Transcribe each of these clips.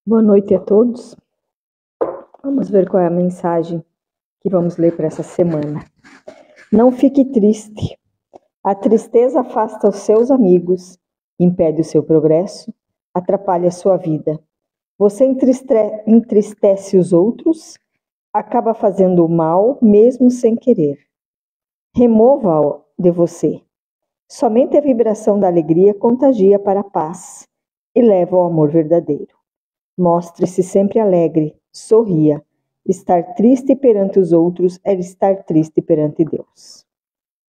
Boa noite a todos. Vamos ver qual é a mensagem que vamos ler para essa semana. Não fique triste. A tristeza afasta os seus amigos, impede o seu progresso, atrapalha a sua vida. Você entristece os outros, acaba fazendo o mal mesmo sem querer. Remova-o de você. Somente a vibração da alegria contagia para a paz e leva ao amor verdadeiro. Mostre-se sempre alegre, sorria. Estar triste perante os outros é estar triste perante Deus.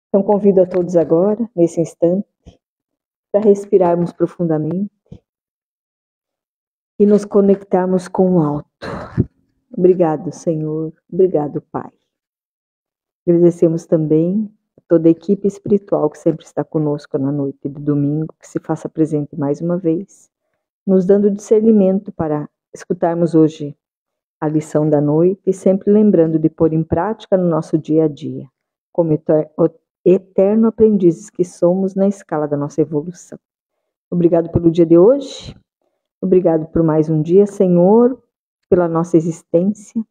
Então convido a todos agora, nesse instante, para respirarmos profundamente e nos conectarmos com o alto. Obrigado, Senhor. Obrigado, Pai. Agradecemos também a toda a equipe espiritual que sempre está conosco na noite de domingo, que se faça presente mais uma vez, nos dando discernimento para escutarmos hoje a lição da noite e sempre lembrando de pôr em prática no nosso dia a dia, como eterno aprendizes que somos na escala da nossa evolução. Obrigado pelo dia de hoje, obrigado por mais um dia, Senhor, pela nossa existência.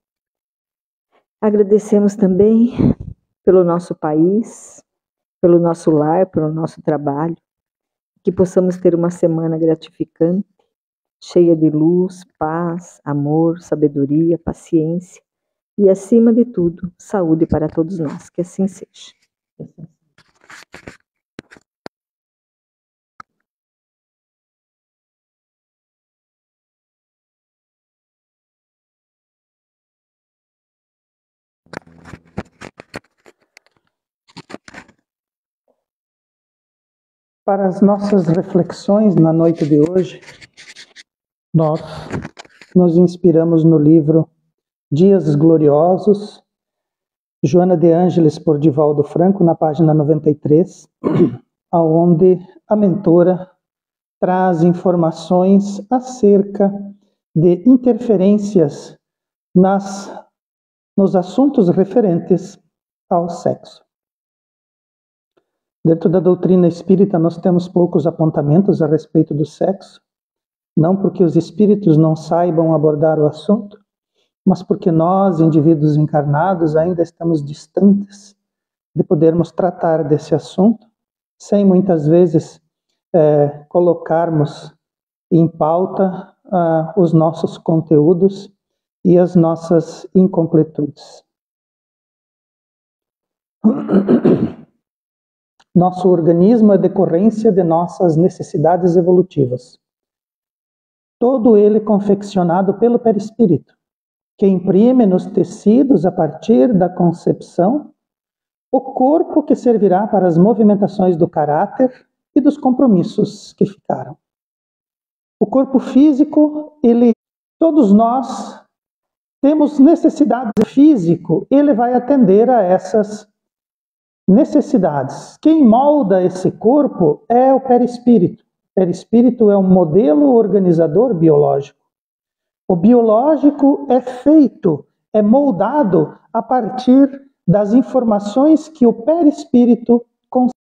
Agradecemos também pelo nosso país, pelo nosso lar, pelo nosso trabalho, que possamos ter uma semana gratificante, cheia de luz, paz, amor, sabedoria, paciência e, acima de tudo, saúde para todos nós. Que assim seja. Para as nossas reflexões na noite de hoje, nós nos inspiramos no livro Dias Gloriosos, Joana de Ângeles, por Divaldo Franco, na página 93, onde a mentora traz informações acerca de interferências nos assuntos referentes ao sexo. Dentro da doutrina espírita, nós temos poucos apontamentos a respeito do sexo, não porque os espíritos não saibam abordar o assunto, mas porque nós, indivíduos encarnados, ainda estamos distantes de podermos tratar desse assunto, sem muitas vezes colocarmos em pauta os nossos conteúdos e as nossas incompletudes. Nosso organismo é decorrência de nossas necessidades evolutivas. Todo ele confeccionado pelo perispírito, que imprime nos tecidos, a partir da concepção, o corpo que servirá para as movimentações do caráter e dos compromissos que ficaram. O corpo físico, todos nós temos necessidades físicas, ele vai atender a essas necessidades. Quem molda esse corpo é o perispírito. O perispírito é um modelo organizador biológico. O biológico é moldado a partir das informações que o perispírito concebe.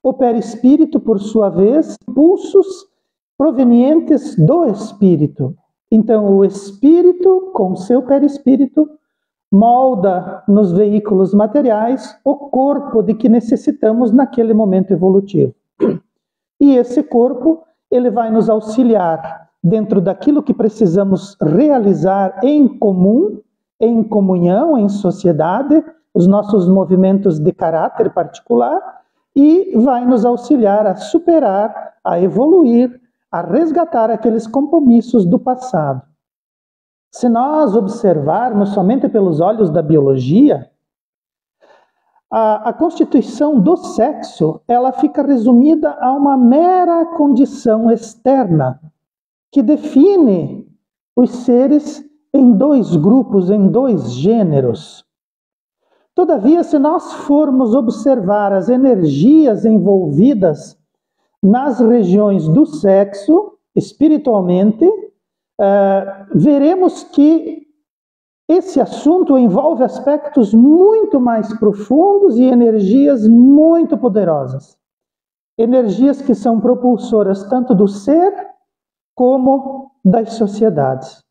O perispírito, por sua vez, impulsos provenientes do espírito. Então, o espírito, com seu perispírito, molda nos veículos materiais o corpo de que necessitamos naquele momento evolutivo. E esse corpo, ele vai nos auxiliar dentro daquilo que precisamos realizar em comum, em comunhão, em sociedade, os nossos movimentos de caráter particular, e vai nos auxiliar a superar, a evoluir, a resgatar aqueles compromissos do passado. Se nós observarmos somente pelos olhos da biologia, a constituição do sexo, ela fica resumida a uma mera condição externa, que define os seres em dois grupos, em dois gêneros. Todavia, se nós formos observar as energias envolvidas nas regiões do sexo, espiritualmente, veremos que esse assunto envolve aspectos muito mais profundos e energias muito poderosas. Energias que são propulsoras tanto do ser como das sociedades.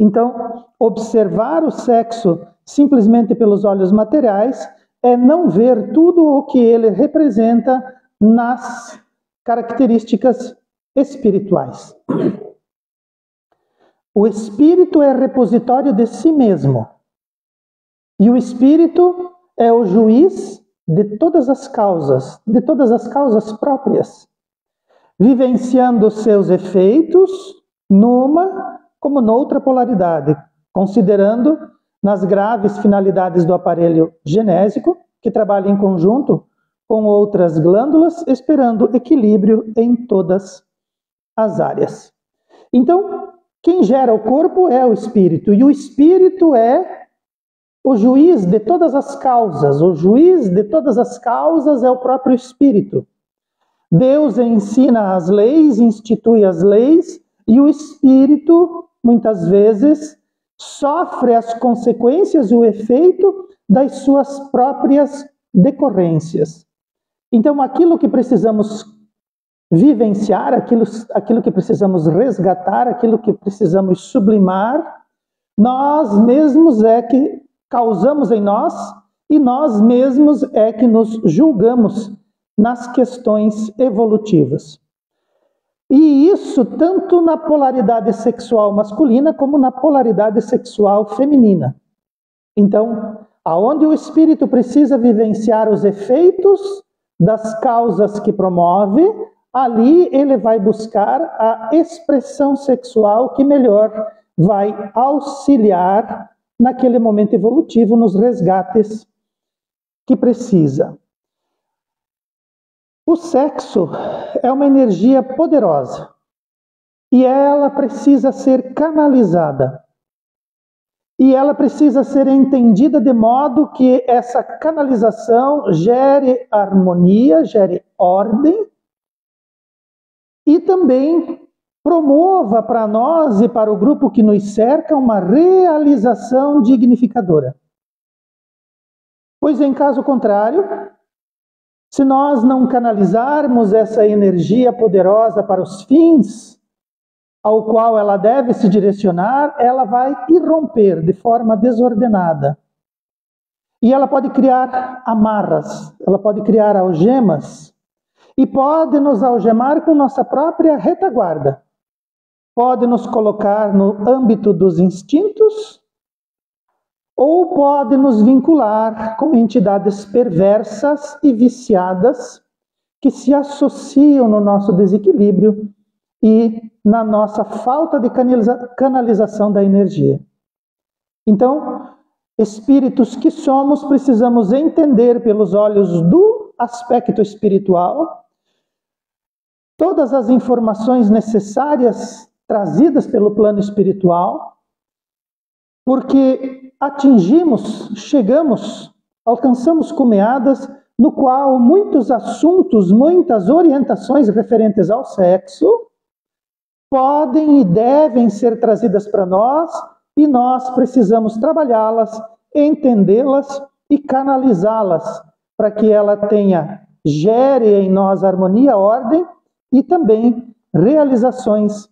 Então, observar o sexo simplesmente pelos olhos materiais é não ver tudo o que ele representa nas características espirituais. O espírito é repositório de si mesmo. E o espírito é o juiz de todas as causas próprias, vivenciando seus efeitos numa como noutra polaridade, considerando nas graves finalidades do aparelho genésico, que trabalha em conjunto com outras glândulas, esperando equilíbrio em todas as áreas. Então, quem gera o corpo é o espírito, e o espírito é o juiz de todas as causas. O juiz de todas as causas é o próprio espírito. Deus ensina as leis, institui as leis, e o espírito, muitas vezes, sofre as consequências e o efeito das suas próprias decorrências. Então, aquilo que precisamos vivenciar, aquilo que precisamos resgatar, aquilo que precisamos sublimar, nós mesmos é que causamos em nós e nós mesmos é que nos julgamos nas questões evolutivas. E isso tanto na polaridade sexual masculina como na polaridade sexual feminina. Então, aonde o espírito precisa vivenciar os efeitos das causas que promove, ali ele vai buscar a expressão sexual que melhor vai auxiliar naquele momento evolutivo nos resgates que precisa. O sexo é uma energia poderosa e ela precisa ser canalizada. E ela precisa ser entendida de modo que essa canalização gere harmonia, gere ordem e também promova para nós e para o grupo que nos cerca uma realização dignificadora. Pois em caso contrário, se nós não canalizarmos essa energia poderosa para os fins ao qual ela deve se direcionar, ela vai irromper de forma desordenada. E ela pode criar amarras, ela pode criar algemas, e pode nos algemar com nossa própria retaguarda. Pode nos colocar no âmbito dos instintos, ou pode nos vincular com entidades perversas e viciadas que se associam no nosso desequilíbrio e na nossa falta de canalização da energia. Então, espíritos que somos, precisamos entender pelos olhos do aspecto espiritual todas as informações necessárias trazidas pelo plano espiritual, porque alcançamos cumeadas no qual muitos assuntos, muitas orientações referentes ao sexo podem e devem ser trazidas para nós e nós precisamos trabalhá-las, entendê-las e canalizá-las para que ela gere em nós harmonia, ordem e também realizações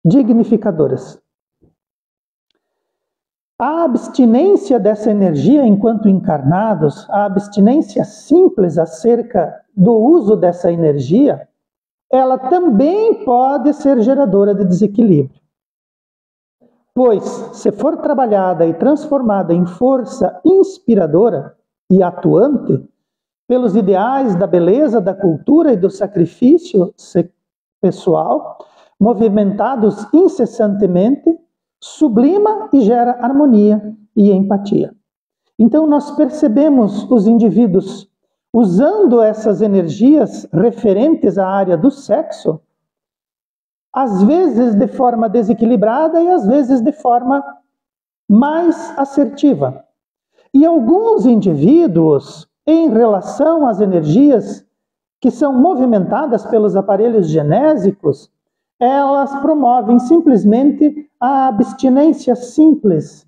dignificadoras. A abstinência dessa energia enquanto encarnados, a abstinência simples acerca do uso dessa energia, ela também pode ser geradora de desequilíbrio. Pois, se for trabalhada e transformada em força inspiradora e atuante, pelos ideais da beleza, da cultura e do sacrifício pessoal, movimentados incessantemente, sublima e gera harmonia e empatia. Então nós percebemos os indivíduos usando essas energias referentes à área do sexo, às vezes de forma desequilibrada e às vezes de forma mais assertiva. E alguns indivíduos, em relação às energias que são movimentadas pelos aparelhos genésicos, elas promovem simplesmente a abstinência simples,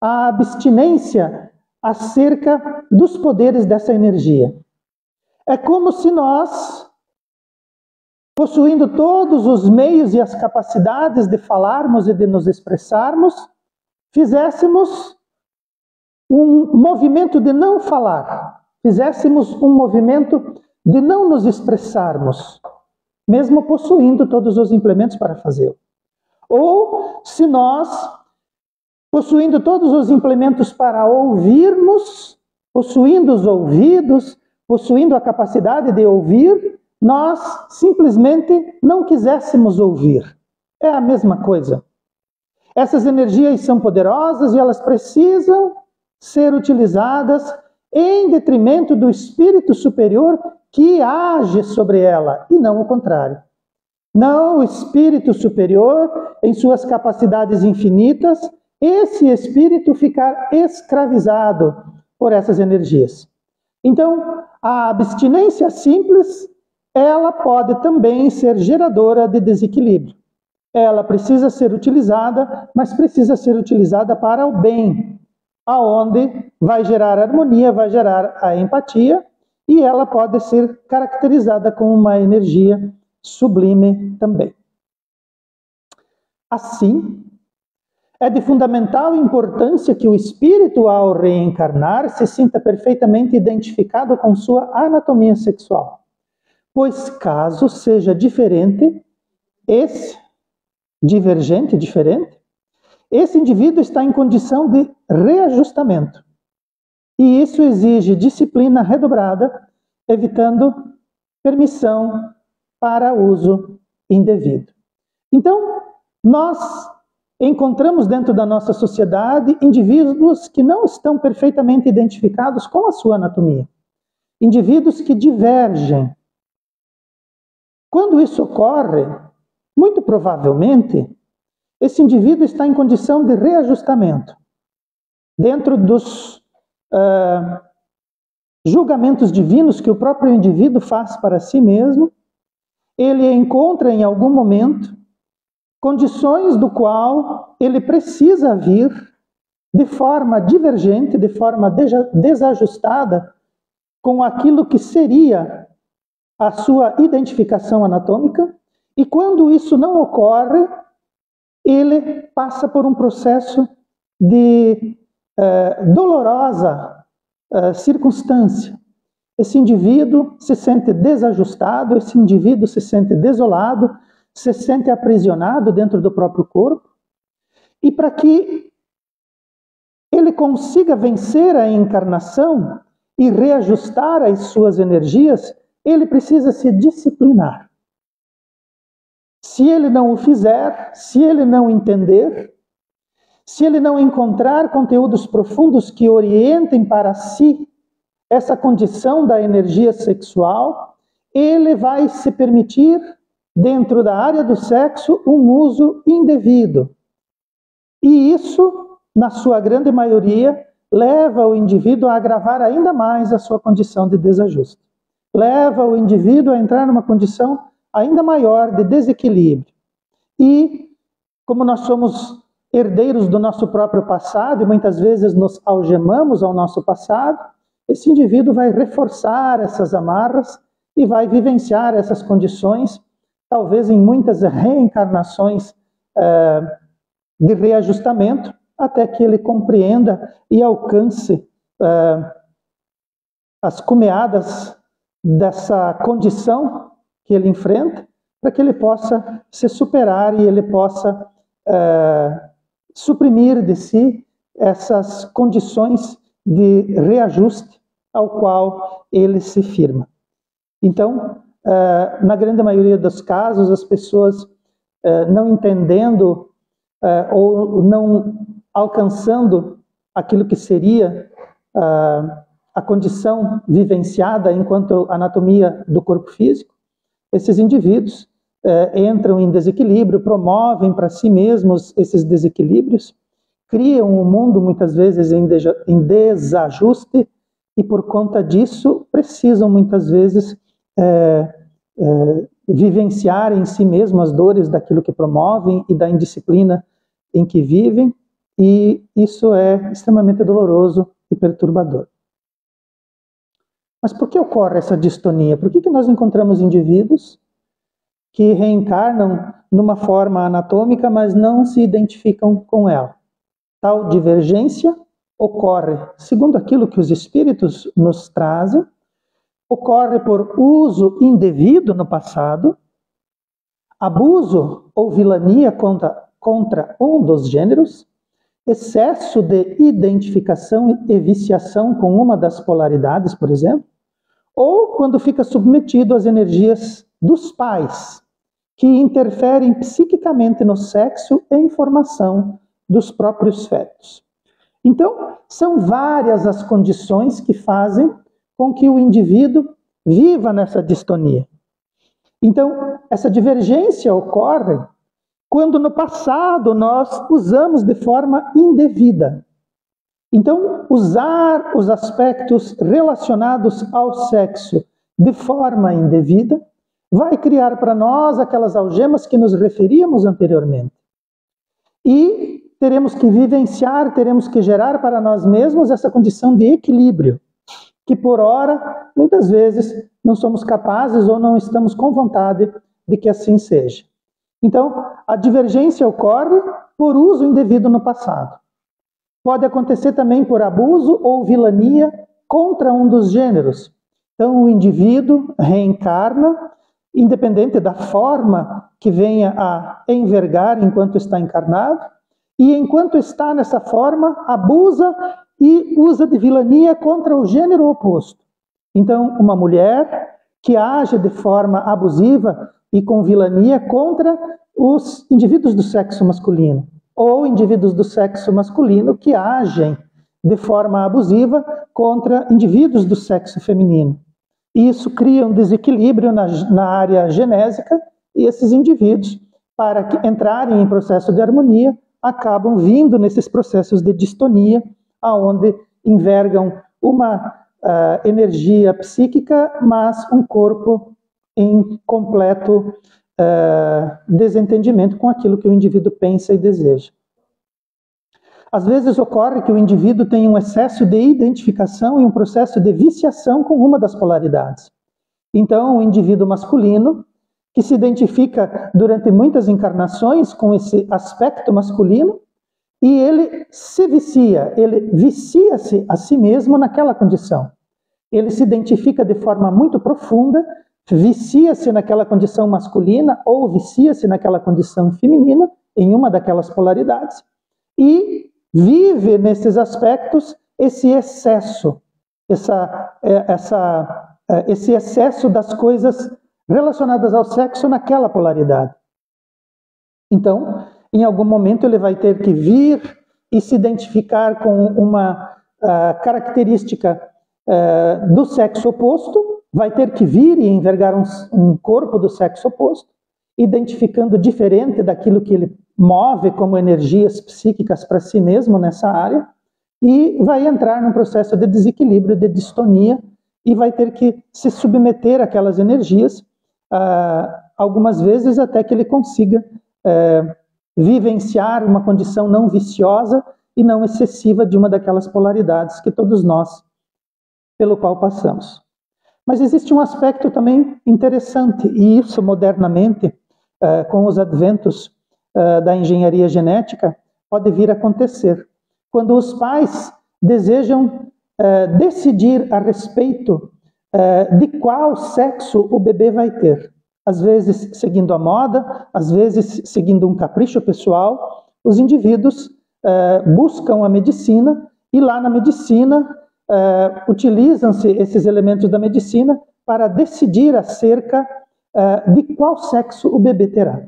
a abstinência acerca dos poderes dessa energia. É como se nós, possuindo todos os meios e as capacidades de falarmos e de nos expressarmos, fizéssemos um movimento de não falar, fizéssemos um movimento de não nos expressarmos, mesmo possuindo todos os implementos para fazê-lo. Ou se nós, possuindo todos os implementos para ouvirmos, possuindo os ouvidos, possuindo a capacidade de ouvir, nós simplesmente não quiséssemos ouvir. É a mesma coisa. Essas energias são poderosas e elas precisam ser utilizadas em detrimento do espírito superior que age sobre ela, e não o contrário. Não o espírito superior, em suas capacidades infinitas, esse espírito ficar escravizado por essas energias. Então, a abstinência simples, ela pode também ser geradora de desequilíbrio. Ela precisa ser utilizada, mas precisa ser utilizada para o bem, aonde vai gerar harmonia, vai gerar a empatia, e ela pode ser caracterizada como uma energia sublime também. Assim, é de fundamental importância que o espírito, ao reencarnar, se sinta perfeitamente identificado com sua anatomia sexual, pois caso seja diferente, esse indivíduo está em condição de reajustamento. E isso exige disciplina redobrada, evitando permissão para uso indevido. Então, nós encontramos dentro da nossa sociedade indivíduos que não estão perfeitamente identificados com a sua anatomia. Indivíduos que divergem. Quando isso ocorre, muito provavelmente, esse indivíduo está em condição de reajustamento. Dentro dos julgamentos divinos que o próprio indivíduo faz para si mesmo, ele encontra em algum momento condições do qual ele precisa vir de forma divergente, de forma desajustada com aquilo que seria a sua identificação anatômica, e quando isso não ocorre, ele passa por um processo de dolorosa circunstância. Esse indivíduo se sente desajustado, esse indivíduo se sente desolado, se sente aprisionado dentro do próprio corpo, e para que ele consiga vencer a encarnação e reajustar as suas energias, ele precisa se disciplinar. Se ele não o fizer, se ele não entender, se ele não encontrar conteúdos profundos que orientem para si essa condição da energia sexual, ele vai se permitir, dentro da área do sexo, um uso indevido. E isso, na sua grande maioria, leva o indivíduo a agravar ainda mais a sua condição de desajuste. Leva o indivíduo a entrar numa condição ainda maior de desequilíbrio. E, como nós somos herdeiros do nosso próprio passado e muitas vezes nos algemamos ao nosso passado, esse indivíduo vai reforçar essas amarras e vai vivenciar essas condições, talvez em muitas reencarnações de reajustamento, até que ele compreenda e alcance as cumeadas dessa condição que ele enfrenta, para que ele possa se superar e ele possa suprimir de si essas condições de reajuste ao qual ele se firma. Então, na grande maioria dos casos, as pessoas não entendendo ou não alcançando aquilo que seria a condição vivenciada enquanto anatomia do corpo físico, esses indivíduos entram em desequilíbrio, promovem para si mesmos esses desequilíbrios, criam o mundo muitas vezes em desajuste e por conta disso precisam muitas vezes vivenciar em si mesmos as dores daquilo que promovem e da indisciplina em que vivem, e isso é extremamente doloroso e perturbador. Mas por que ocorre essa distonia? Por que nós encontramos indivíduos que reencarnam numa forma anatômica, mas não se identificam com ela? Tal divergência ocorre, segundo aquilo que os espíritos nos trazem, ocorre por uso indevido no passado, abuso ou vilania contra um dos gêneros, excesso de identificação e viciação com uma das polaridades, por exemplo, ou quando fica submetido às energias dos pais, que interferem psiquicamente no sexo e formação dos próprios fetos. Então, são várias as condições que fazem com que o indivíduo viva nessa distonia. Então, essa divergência ocorre quando no passado nós usamos de forma indevida. Então, usar os aspectos relacionados ao sexo de forma indevida vai criar para nós aquelas algemas que nos referíamos anteriormente. E teremos que vivenciar, teremos que gerar para nós mesmos essa condição de equilíbrio, que por ora, muitas vezes, não somos capazes ou não estamos com vontade de que assim seja. Então, a divergência ocorre por uso indevido no passado. Pode acontecer também por abuso ou vilania contra um dos gêneros. Então, o indivíduo reencarna, independente da forma que venha a envergar enquanto está encarnado, e enquanto está nessa forma, abusa e usa de vilania contra o gênero oposto. Então, uma mulher que age de forma abusiva e com vilania contra os indivíduos do sexo masculino, ou indivíduos do sexo masculino que agem de forma abusiva contra indivíduos do sexo feminino. Isso cria um desequilíbrio na área genésica, e esses indivíduos, para entrarem em processo de harmonia, acabam vindo nesses processos de distonia, aonde envergam uma energia psíquica, mas um corpo em completo desentendimento com aquilo que o indivíduo pensa e deseja. Às vezes ocorre que o indivíduo tem um excesso de identificação e um processo de viciação com uma das polaridades. Então, o indivíduo masculino, que se identifica durante muitas encarnações com esse aspecto masculino, e ele se vicia, ele vicia-se a si mesmo naquela condição. Ele se identifica de forma muito profunda, vicia-se naquela condição masculina ou vicia-se naquela condição feminina, em uma daquelas polaridades, e vive nesses aspectos esse excesso, esse excesso das coisas relacionadas ao sexo naquela polaridade. Então, em algum momento ele vai ter que vir e se identificar com uma característica do sexo oposto, vai ter que vir e envergar um corpo do sexo oposto, identificando diferente daquilo que ele move como energias psíquicas para si mesmo nessa área, e vai entrar num processo de desequilíbrio, de distonia, e vai ter que se submeter àquelas energias, algumas vezes até que ele consiga vivenciar uma condição não viciosa e não excessiva de uma daquelas polaridades que todos nós, pelo qual passamos. Mas existe um aspecto também interessante, e isso modernamente, com os adventos da engenharia genética, pode vir a acontecer. Quando os pais desejam decidir a respeito de qual sexo o bebê vai ter, às vezes seguindo a moda, às vezes seguindo um capricho pessoal, os indivíduos buscam a medicina, e lá na medicina utilizam-se esses elementos da medicina para decidir acerca de qual sexo o bebê terá.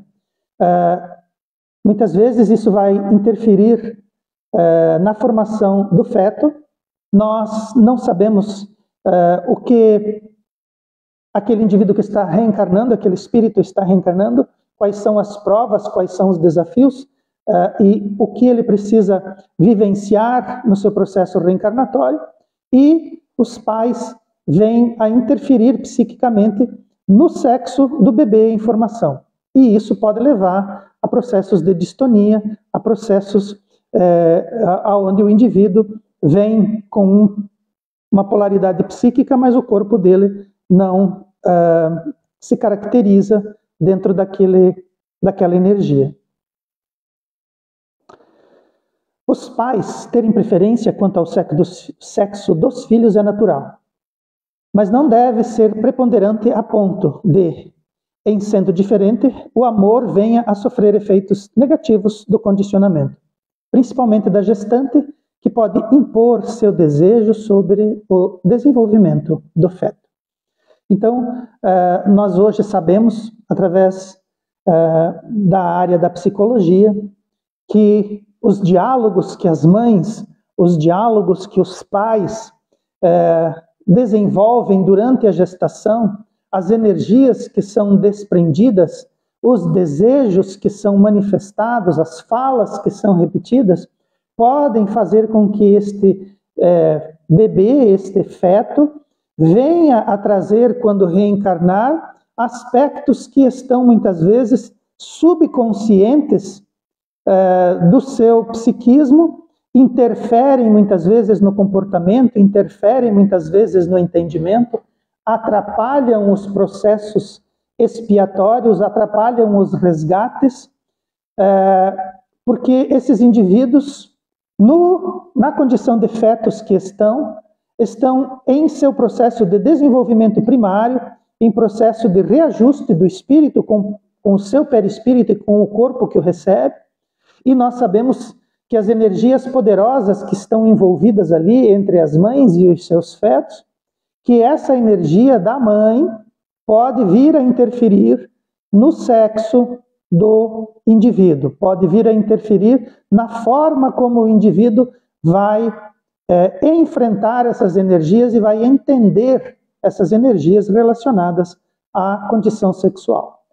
Muitas vezes isso vai interferir na formação do feto. Nós não sabemos o que aquele indivíduo que está reencarnando, aquele espírito está reencarnando, quais são as provas, quais são os desafios e o que ele precisa vivenciar no seu processo reencarnatório, e os pais vêm a interferir psiquicamente no sexo do bebê em formação. E isso pode levar a processos de distonia, a processos onde o indivíduo vem com uma polaridade psíquica, mas o corpo dele não se caracteriza dentro daquela energia. Os pais terem preferência quanto ao sexo dos filhos é natural, mas não deve ser preponderante a ponto de, em sendo diferente, o amor venha a sofrer efeitos negativos do condicionamento, principalmente da gestante, que pode impor seu desejo sobre o desenvolvimento do feto. Então, nós hoje sabemos, através da área da psicologia, que os diálogos que as mães, os diálogos que os pais desenvolvem durante a gestação, as energias que são desprendidas, os desejos que são manifestados, as falas que são repetidas, podem fazer com que este bebê, este feto, venha a trazer, quando reencarnar, aspectos que estão muitas vezes subconscientes do seu psiquismo, interferem muitas vezes no comportamento, interferem muitas vezes no entendimento, atrapalham os processos expiatórios, atrapalham os resgates, porque esses indivíduos, na condição de fetos que estão em seu processo de desenvolvimento primário, em processo de reajuste do espírito com o seu perispírito e com o corpo que o recebe, e nós sabemos que as energias poderosas que estão envolvidas ali entre as mães e os seus fetos, que essa energia da mãe pode vir a interferir no sexo do indivíduo, pode vir a interferir na forma como o indivíduo vai enfrentar essas energias e vai entender essas energias relacionadas à condição sexual.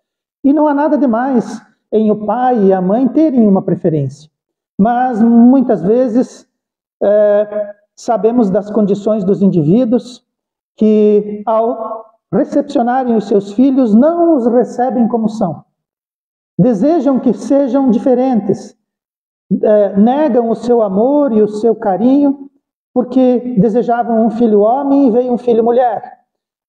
E não há nada demais em o pai e a mãe terem uma preferência, mas muitas vezes sabemos das condições dos indivíduos que, ao recepcionarem os seus filhos, não os recebem como são. Desejam que sejam diferentes, negam o seu amor e o seu carinho, porque desejavam um filho homem e veio um filho mulher,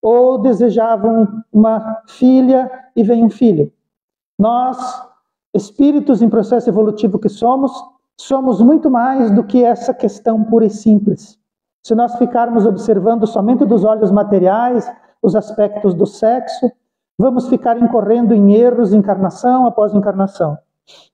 ou desejavam uma filha e veio um filho. Nós, espíritos em processo evolutivo que somos muito mais do que essa questão pura e simples. Se nós ficarmos observando somente dos olhos materiais os aspectos do sexo, vamos ficar incorrendo em erros encarnação após encarnação,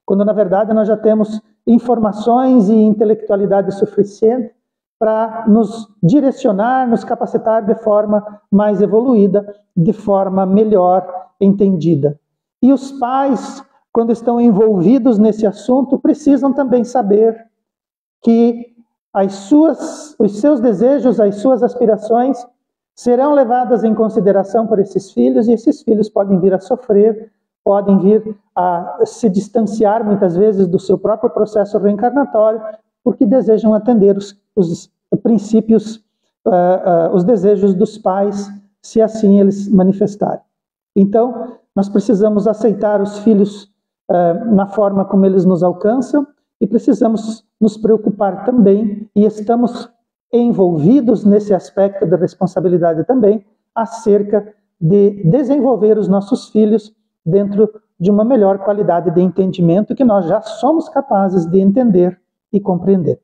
quando na verdade nós já temos informações e intelectualidade suficiente para nos direcionar, nos capacitar de forma mais evoluída, de forma melhor entendida. E os pais, quando estão envolvidos nesse assunto, precisam também saber que os seus desejos, as suas aspirações serão levadas em consideração por esses filhos, e esses filhos podem vir a sofrer, podem vir a se distanciar muitas vezes do seu próprio processo reencarnatório, porque desejam atender os princípios, os desejos dos pais, se assim eles manifestarem. Então, nós precisamos aceitar os filhos na forma como eles nos alcançam, e precisamos nos preocupar também, e estamos envolvidos nesse aspecto da responsabilidade também, acerca de desenvolver os nossos filhos dentro de uma melhor qualidade de entendimento que nós já somos capazes de entender e compreender.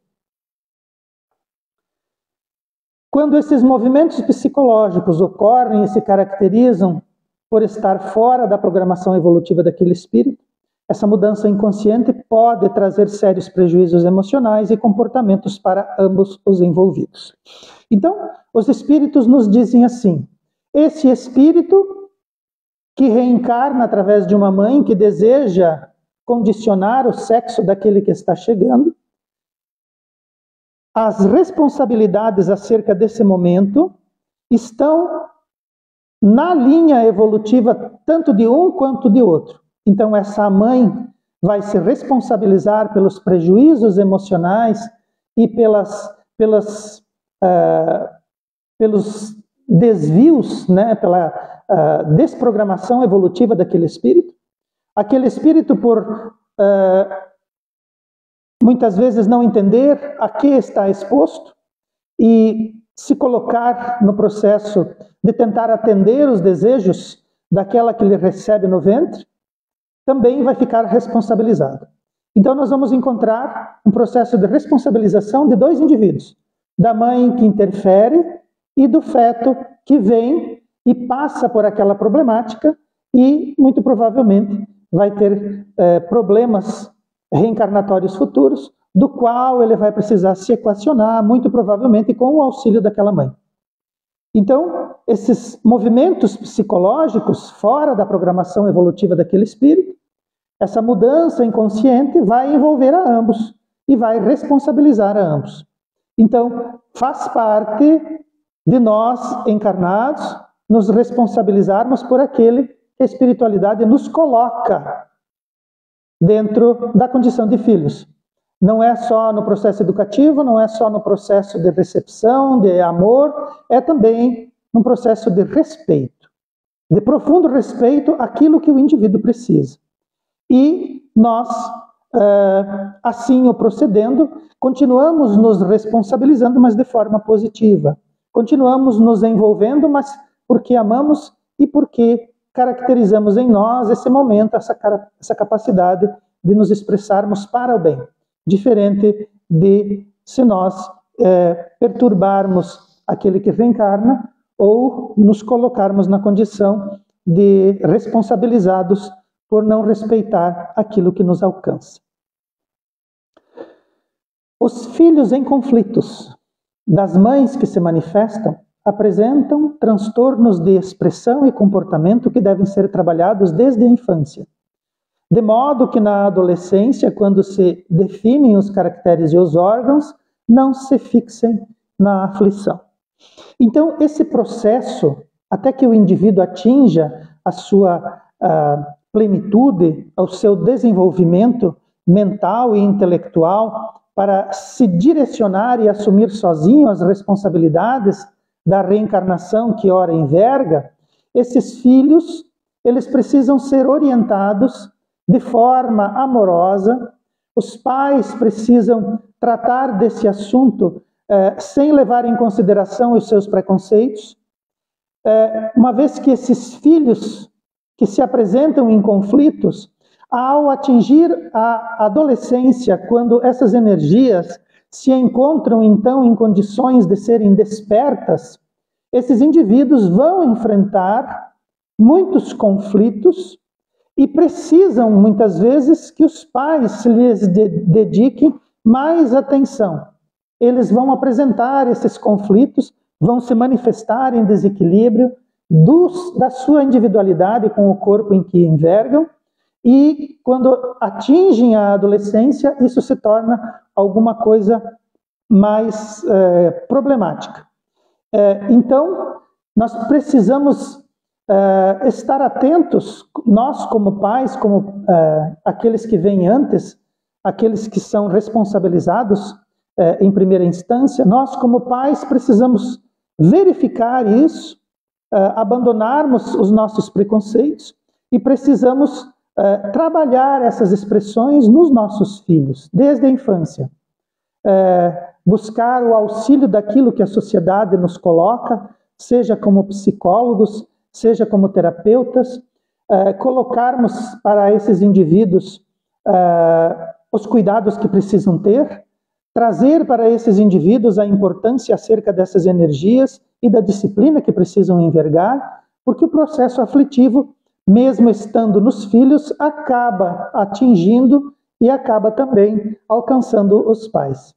Quando esses movimentos psicológicos ocorrem e se caracterizam por estar fora da programação evolutiva daquele espírito, essa mudança inconsciente pode trazer sérios prejuízos emocionais e comportamentos para ambos os envolvidos. Então, os espíritos nos dizem assim: esse espírito que reencarna através de uma mãe que deseja condicionar o sexo daquele que está chegando, as responsabilidades acerca desse momento estão na linha evolutiva tanto de um quanto de outro. Então essa mãe vai se responsabilizar pelos prejuízos emocionais e pelos desvios, né, pela desprogramação evolutiva daquele espírito. Aquele espírito, por muitas vezes não entender a que está exposto e se colocar no processo de tentar atender os desejos daquela que ele recebe no ventre, também vai ficar responsabilizado. Então nós vamos encontrar um processo de responsabilização de dois indivíduos, da mãe que interfere e do feto que vem e passa por aquela problemática e muito provavelmente vai ter problemas reencarnatórios futuros, do qual ele vai precisar se equacionar, muito provavelmente com o auxílio daquela mãe. Então, esses movimentos psicológicos fora da programação evolutiva daquele espírito, essa mudança inconsciente vai envolver a ambos e vai responsabilizar a ambos. Então, faz parte de nós, encarnados, nos responsabilizarmos por aquele que a espiritualidade nos coloca dentro da condição de filhos. Não é só no processo educativo, não é só no processo de recepção, de amor, é também no processo de respeito, de profundo respeito àquilo que o indivíduo precisa. E nós, assim o procedendo, continuamos nos responsabilizando, mas de forma positiva. Continuamos nos envolvendo, mas porque amamos e porque caracterizamos em nós esse momento, essa capacidade de nos expressarmos para o bem. Diferente de se nós perturbarmos aquele que reencarna ou nos colocarmos na condição de responsabilizados por não respeitar aquilo que nos alcança. Os filhos em conflitos das mães que se manifestam apresentam transtornos de expressão e comportamento que devem ser trabalhados desde a infância. De modo que na adolescência, quando se definem os caracteres e os órgãos, não se fixem na aflição. Então, esse processo, até que o indivíduo atinja a sua plenitude, ao seu desenvolvimento mental e intelectual, para se direcionar e assumir sozinho as responsabilidades da reencarnação que ora enverga, esses filhos, eles precisam ser orientados de forma amorosa. Os pais precisam tratar desse assunto sem levar em consideração os seus preconceitos, uma vez que esses filhos que se apresentam em conflitos, ao atingir a adolescência, quando essas energias se encontram então em condições de serem despertas, esses indivíduos vão enfrentar muitos conflitos e precisam, muitas vezes, que os pais lhes dediquem mais atenção. Eles vão apresentar esses conflitos, vão se manifestar em desequilíbrio da sua individualidade com o corpo em que envergam, e quando atingem a adolescência, isso se torna alguma coisa mais problemática. Então, nós precisamos estar atentos, nós como pais, como aqueles que vêm antes, aqueles que são responsabilizados em primeira instância, nós como pais precisamos verificar isso, abandonarmos os nossos preconceitos e precisamos trabalhar essas expressões nos nossos filhos, desde a infância. Buscar o auxílio daquilo que a sociedade nos coloca, seja como psicólogos, seja como terapeutas, colocarmos para esses indivíduos os cuidados que precisam ter, trazer para esses indivíduos a importância acerca dessas energias e da disciplina que precisam envergar, porque o processo aflitivo, mesmo estando nos filhos, acaba atingindo e acaba também alcançando os pais.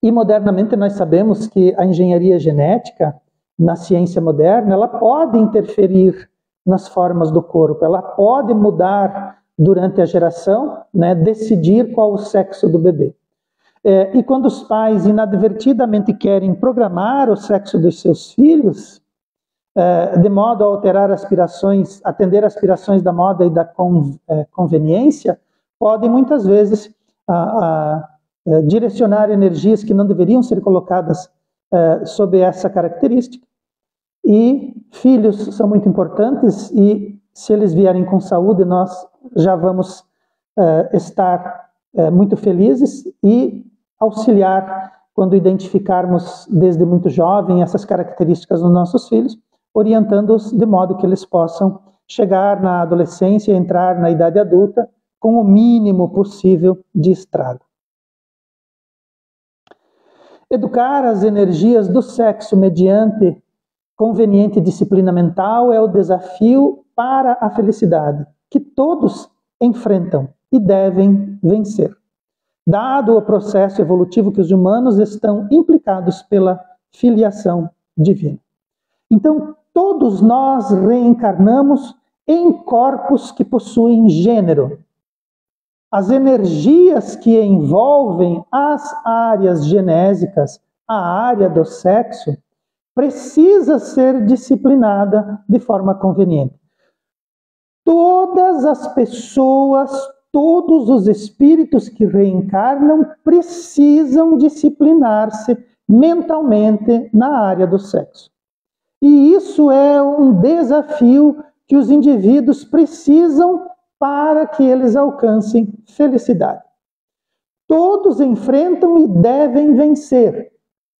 E modernamente nós sabemos que a engenharia genética, na ciência moderna, ela pode interferir nas formas do corpo, ela pode mudar durante a geração, né, decidir qual o sexo do bebê. E quando os pais inadvertidamente querem programar o sexo dos seus filhos, de modo a alterar aspirações, atender aspirações da moda e da conveniência, podem muitas vezes direcionar energias que não deveriam ser colocadas sob essa característica. E filhos são muito importantes e se eles vierem com saúde, nós já vamos estar muito felizes e auxiliar quando identificarmos desde muito jovem essas características nos nossos filhos, orientando-os de modo que eles possam chegar na adolescência e entrar na idade adulta com o mínimo possível de estrago. Educar as energias do sexo mediante conveniente disciplina mental é o desafio para a felicidade, que todos enfrentam e devem vencer, dado o processo evolutivo que os humanos estão implicados pela filiação divina. Então, todos nós reencarnamos em corpos que possuem gênero. As energias que envolvem as áreas genésicas, a área do sexo, precisa ser disciplinada de forma conveniente. Todas as pessoas, todos os espíritos que reencarnam precisam disciplinar-se mentalmente na área do sexo. E isso é um desafio que os indivíduos precisam para que eles alcancem felicidade. Todos enfrentam e devem vencer.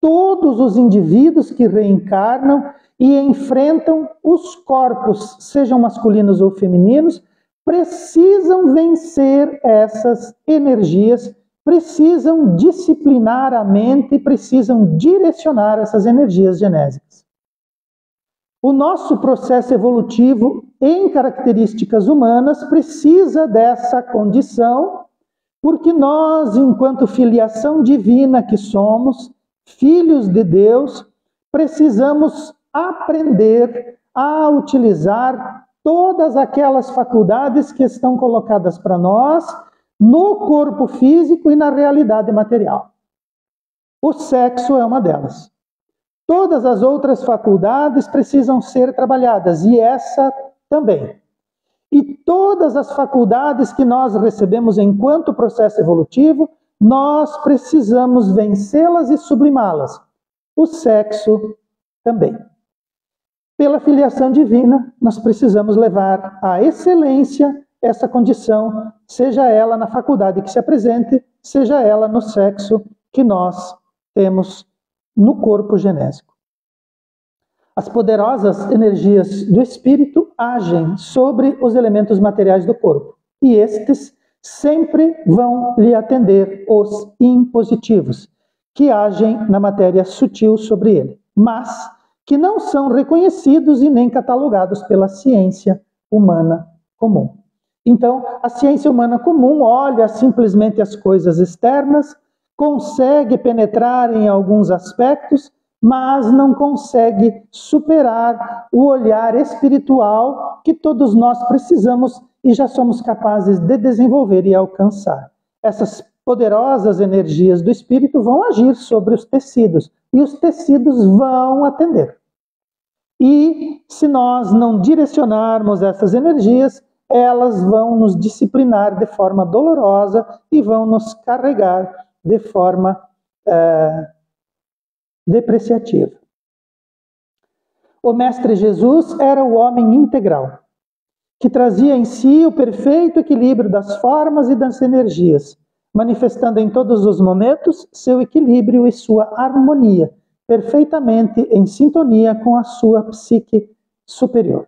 Todos os indivíduos que reencarnam e enfrentam os corpos, sejam masculinos ou femininos, precisam vencer essas energias, precisam disciplinar a mente e precisam direcionar essas energias genésicas. O nosso processo evolutivo em características humanas precisa dessa condição, porque nós, enquanto filiação divina que somos, filhos de Deus, precisamos aprender a utilizar todas aquelas faculdades que estão colocadas para nós no corpo físico e na realidade material. O sexo é uma delas. Todas as outras faculdades precisam ser trabalhadas, e essa também. E todas as faculdades que nós recebemos enquanto processo evolutivo, nós precisamos vencê-las e sublimá-las. O sexo também. Pela filiação divina, nós precisamos levar à excelência essa condição, seja ela na faculdade que se apresente, seja ela no sexo que nós temos no corpo genésico. As poderosas energias do espírito agem sobre os elementos materiais do corpo, e estes sempre vão lhe atender os impositivos, que agem na matéria sutil sobre ele, mas que não são reconhecidos e nem catalogados pela ciência humana comum. Então, a ciência humana comum olha simplesmente as coisas externas, consegue penetrar em alguns aspectos, mas não consegue superar o olhar espiritual que todos nós precisamos e já somos capazes de desenvolver e alcançar. Essas poderosas energias do espírito vão agir sobre os tecidos, e os tecidos vão atender. E se nós não direcionarmos essas energias, elas vão nos disciplinar de forma dolorosa e vão nos carregar de forma depreciativa. O Mestre Jesus era o homem integral, que trazia em si o perfeito equilíbrio das formas e das energias, manifestando em todos os momentos seu equilíbrio e sua harmonia, perfeitamente em sintonia com a sua psique superior.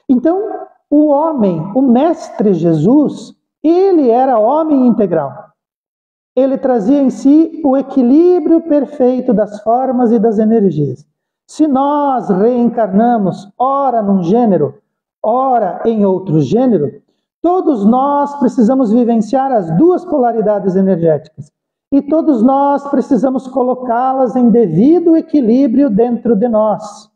Então, o homem, o Mestre Jesus, ele era homem integral. Ele trazia em si o equilíbrio perfeito das formas e das energias. Se nós reencarnamos, ora num gênero, ora em outro gênero, todos nós precisamos vivenciar as duas polaridades energéticas. E todos nós precisamos colocá-las em devido equilíbrio dentro de nós,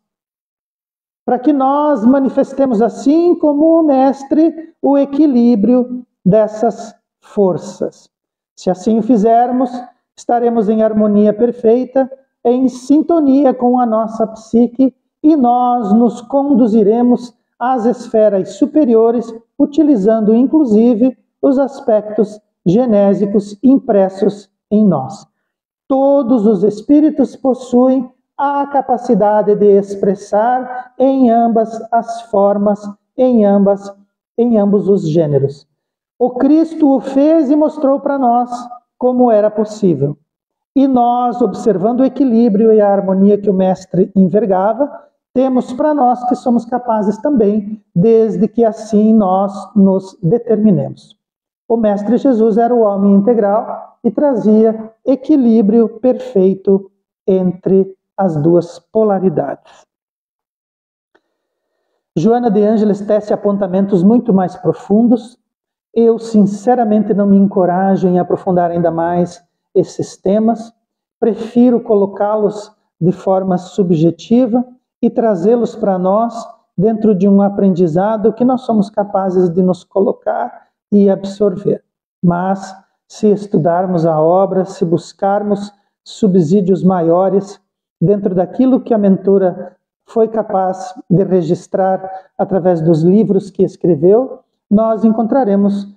para que nós manifestemos assim como o Mestre o equilíbrio dessas forças. Se assim o fizermos, estaremos em harmonia perfeita, em sintonia com a nossa psique, e nós nos conduziremos às esferas superiores, utilizando inclusive os aspectos genésicos impressos em nós. Todos os espíritos possuem a capacidade de expressar em ambas as formas, em ambos os gêneros. O Cristo o fez e mostrou para nós como era possível. E nós, observando o equilíbrio e a harmonia que o Mestre envergava, temos para nós que somos capazes também, desde que assim nós nos determinemos. O Mestre Jesus era o homem integral e trazia equilíbrio perfeito entre as duas polaridades. Joana de Ângeles tece apontamentos muito mais profundos. Eu, sinceramente, não me encorajo em aprofundar ainda mais esses temas. Prefiro colocá-los de forma subjetiva e trazê-los para nós dentro de um aprendizado que nós somos capazes de nos colocar e absorver. Mas, se estudarmos a obra, se buscarmos subsídios maiores dentro daquilo que a mentora foi capaz de registrar através dos livros que escreveu, nós encontraremos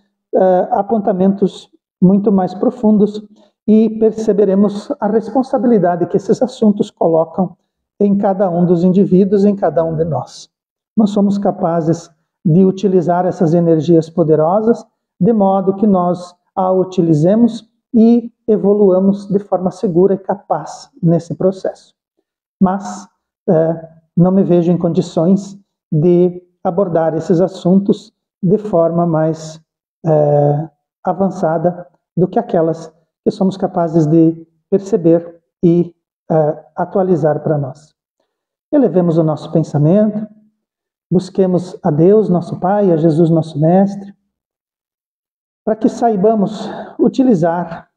apontamentos muito mais profundos e perceberemos a responsabilidade que esses assuntos colocam em cada um dos indivíduos, em cada um de nós. Nós somos capazes de utilizar essas energias poderosas de modo que nós a utilizemos e evoluamos de forma segura e capaz nesse processo. Mas não me vejo em condições de abordar esses assuntos de forma mais avançada do que aquelas que somos capazes de perceber e atualizar para nós. Elevemos o nosso pensamento, busquemos a Deus, nosso Pai, a Jesus, nosso Mestre, para que saibamos utilizar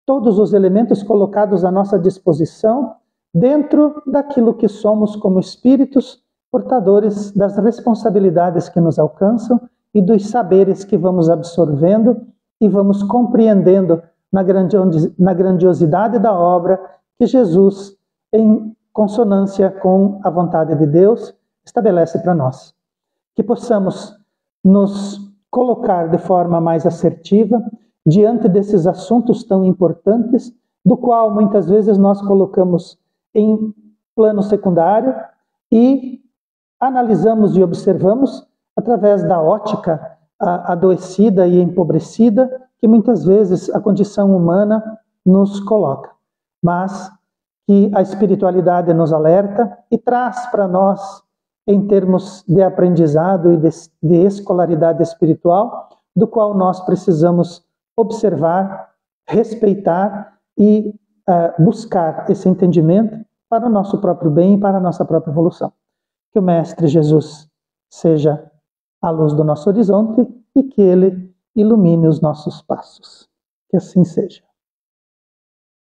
todos os elementos colocados à nossa disposição dentro daquilo que somos como espíritos portadores das responsabilidades que nos alcançam e dos saberes que vamos absorvendo e vamos compreendendo na grandiosidade da obra que Jesus, em consonância com a vontade de Deus, estabelece para nós. Que possamos nos colocar de forma mais assertiva diante desses assuntos tão importantes, do qual muitas vezes nós colocamos em plano secundário e analisamos e observamos através da ótica adoecida e empobrecida que muitas vezes a condição humana nos coloca. Mas que a espiritualidade nos alerta e traz para nós, em termos de aprendizado e de escolaridade espiritual, do qual nós precisamos observar, respeitar e buscar esse entendimento para o nosso próprio bem e para a nossa própria evolução. Que o Mestre Jesus seja a luz do nosso horizonte e que Ele ilumine os nossos passos. Que assim seja.